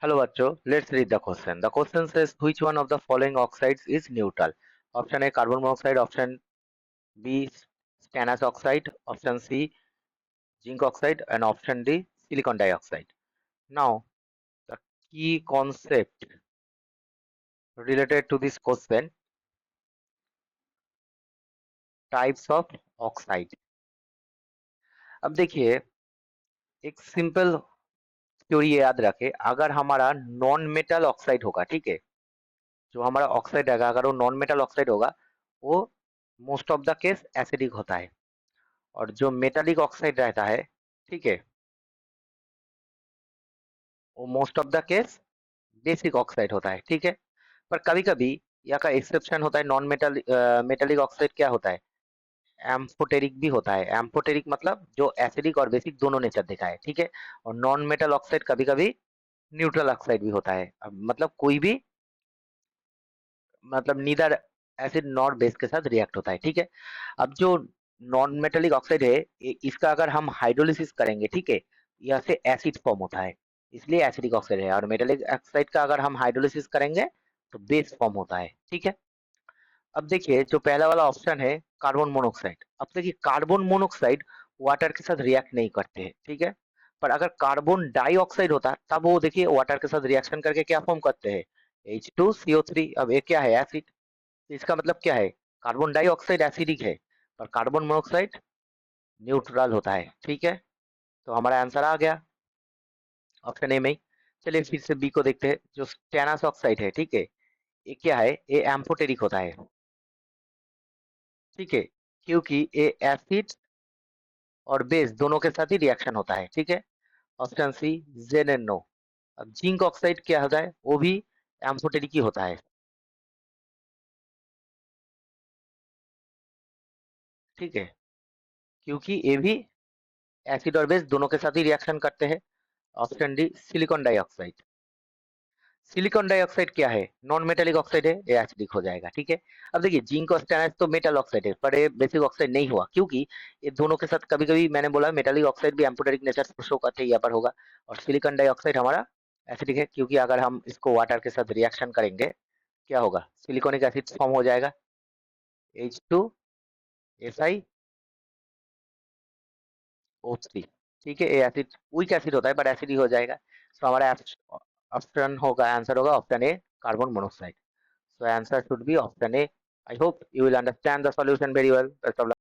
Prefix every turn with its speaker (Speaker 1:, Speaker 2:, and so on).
Speaker 1: Hello बच्चों, let's read the question. The question says which one of the following oxides is neutral? Option A carbon monoxide, option B stannous oxide, option C zinc oxide, and option D silicon dioxide. Now, the key concept related to this question, types of oxide. अब देखिए, एक simple theory याद रखे, अगर हमारा non metal oxide होगा, ठीक है, जो हमारा ऑक्साइड रहेगा, अगर वो नॉन मेटल ऑक्साइड होगा, वो most of the case acidic होता है, और जो मेटालिक ऑक्साइड रहता है, ठीक है, वो most of the case basic oxide होता है, ठीक है। पर कभी कभी यहाँ का एक्सेप्शन होता है, नॉन मेटल मेटालिक ऑक्साइड क्या होता है, एम्फोटेरिक भी होता है। एम्फोटेरिक मतलब जो एसिडिक और बेसिक दोनों नेचर दिखा है, ठीक है। और नॉन मेटल ऑक्साइड कभी कभी न्यूट्रल ऑक्साइड भी होता है, मतलब कोई भी, मतलब नीदर एसिड नॉर बेस के साथ रिएक्ट होता है, ठीक है। अब जो नॉन मेटेलिक ऑक्साइड है, इसका अगर हम हाइड्रोलिसिस करेंगे, ठीक है, यह से एसिड फॉर्म होता है, इसलिए एसिडिक ऑक्साइड है। और मेटेलिक ऑक्साइड का अगर हम हाइड्रोलिसिस करेंगे तो बेस फॉर्म होता है, ठीक है। अब देखिए जो पहला वाला ऑप्शन है कार्बन मोनोऑक्साइड, अब देखिए कार्बन मोनोऑक्साइड वाटर के साथ रिएक्ट नहीं करते हैं, ठीक है। पर अगर कार्बन डाइऑक्साइड होता है तब वो देखिए वाटर के साथ रिएक्शन करके क्या फॉर्म करते हैं, H2CO3। अब ये क्या है, एसिड। तो इसका मतलब क्या है, कार्बन डाइऑक्साइड एसिडिक है, पर कार्बन मोनोऑक्साइड न्यूट्रल होता है, ठीक है। तो हमारा आंसर आ गया ऑप्शन ए में ही। चलिए फिर से बी को देखते हैं, जो स्टेनस ऑक्साइड है, ठीक है, ये क्या है, ये एम्फोटेरिक होता है, ठीक है, क्योंकि ये एसिड और बेस दोनों के साथ ही रिएक्शन होता है, ठीक है। ऑप्शन सी जेन एंड नो। अब जिंक ऑक्साइड क्या होता है, वो भी एम्फोटेरिक ही होता है, ठीक है, क्योंकि ये भी एसिड और बेस दोनों के साथ ही रिएक्शन करते हैं। Option D silicon dioxide. Silicon dioxide क्या है, नॉन मेटेलिक ऑक्साइड है, ये एसिडिक हो जाएगा, ठीक है। अब देखिए जिंक और स्टेनस तो मेटल ऑक्साइड है, पर ये बेसिक ऑक्साइड नहीं हुआ, क्योंकि ये दोनों के साथ कभी कभी मैंने बोला मेटेलिक ऑक्साइड भी एम्फोटेरिक नेचर शो करते हैं, यहाँ पर होगा। और सिलिकॉन डाइऑक्साइड हमारा एसिडिक है, क्योंकि अगर हम इसको वाटर के साथ रिएक्शन करेंगे क्या होगा, सिलिकॉनिक एसिड फॉर्म हो जाएगा, H2SiO3, ठीक है। ये एसिड वीक एसिड होता है, बट एसिड ही हो जाएगा। तो हमारा ऑप्शन होगा, आंसर होगा option A carbon monoxide. So answer should be option A. I hope you will understand the solution very well. Best of luck.